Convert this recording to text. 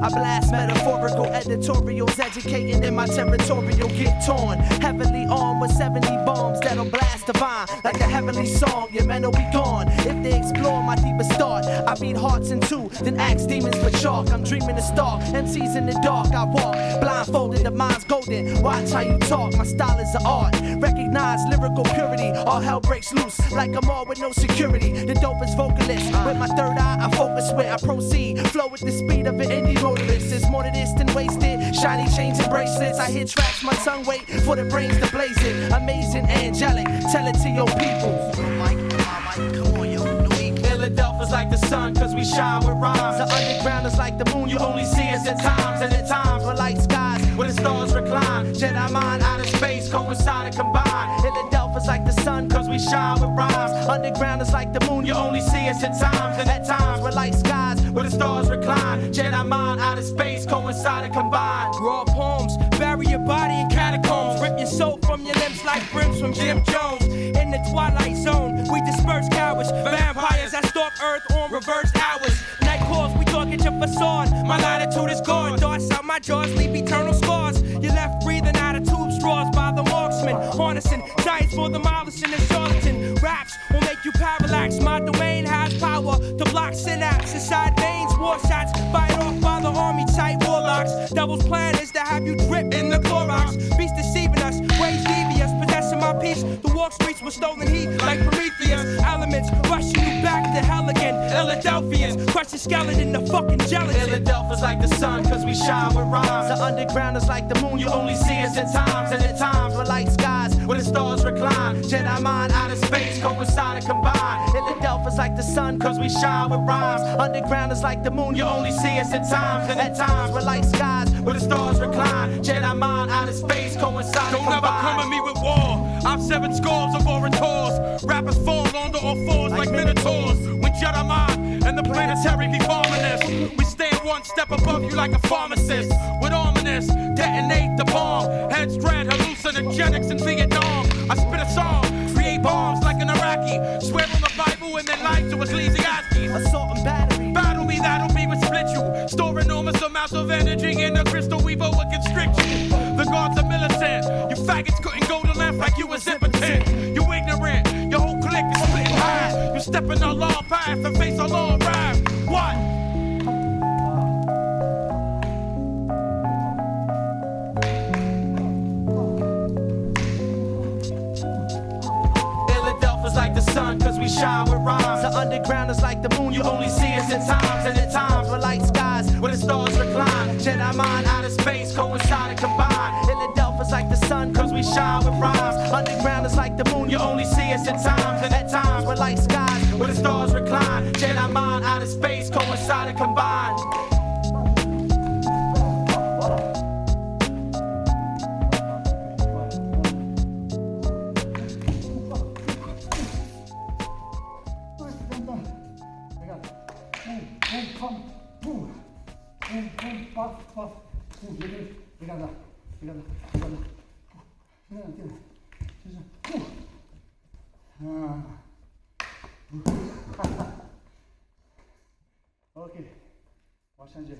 I blast metaphorical editorials, educating in my territorial get torn. Heavily armed with 70 bombs that'll blast divine like a heavenly song. Your men will be gone if they explore my deepest thought. I beat hearts in two, then ask demons for chalk. I'm dreaming to stalk MCs in the dark. I walk blindfolded, the mind's golden. Watch how you talk, my style is an art. Recognize lyrical purity, all hell breaks loose like a mall with no security. The dopest vocalist, with my third eye I focus where I proceed. Flow with the speed of an indie motorist. There's more to this than wasted. Shiny chains and bracelets, I hit tracks, my tongue wait for the brains to blaze it. Amazing, angelic, tell it to your people. Come on, yo, Philadelphia's like the sun, cause we shine with rhymes. The underground is like the moon, you only see us at times. And at times we're like skies, where the stars recline. Jedi mind, outer space, coincide and combine. Philadelphia's like the sun, cause we shine with rhymes. Underground is like the moon, you only see us at times. And at times we're like skies, where the stars recline. Jedi mind, outer space, coincide and combine. Raw poems, bury your body in catacombs. Rip your soul from your limbs like brims from Jim Jones. In the twilight zone, we disperse cowards. Vampires that stalk Earth on reversed hours. Night calls, we talk at your facade. My latitude is gone. Darts out my jaws, leave eternal scars. You're left breathing out of tube straws by the marksman. Harnessing science for the mildest and charlatan. Raps will make you parallax. My domain has power to block synapse inside veins. War shots fired off by the army type warlocks. Devil's plan is to have you drip in the Clorox. Beast deceiving us, ways devious, possessing my peace. The walk streets were stolen heat like Prometheus. Elements rushing you back to hell again. Philadelphians, crush your skeleton, the fucking gelatin. Philadelphia's like the sun, cause we shine with rhymes. The underground is like the moon, you only see us at times. And at times we're like skies, where the stars recline. Jedi mind, outer space, coincide and combine. Philadelphia's like the sun, cause we shine with rhymes. Underground is like the moon, you only see us at times. And at times we're like skies, where the stars recline. Jedi mind, outer space, coincide and combine. Don't ever come at me with war. I've 7 scores of orators. Rappers fall onto all fours like minotaurs. When Jedi mind and the planetary be farming this, we stand one step above you like a pharmacist. With ominous, detonate the bomb. Heads dread, hallucinogenics in Vietnam. I spit a song, create bombs like an Iraqi. Swear on the Bible and then lie to Ecclesiastes. Assault and battery. Battle me, that'll be what split you. Store enormous amounts of energy in the crystal weaver would constrict you. The guards are militant. You faggots couldn't go to left like you was impotent. You ignorant, your whole clique is split in half. You step in the law path and face a law wrath. What? Philadelphia's like the sun, cause we shine with rhymes. The underground is like the moon, you only see us at times. And at times we're like skies, where the stars recline. Jedi mind, outer space, coincide and combine. Philadelphia's like the sun, cause we shine with rhymes. Underground is like the moon, you only see us at times. And at times we're like skies, where the stars recline. Jedi mind, outer space, coincide and combine. OK，往上去。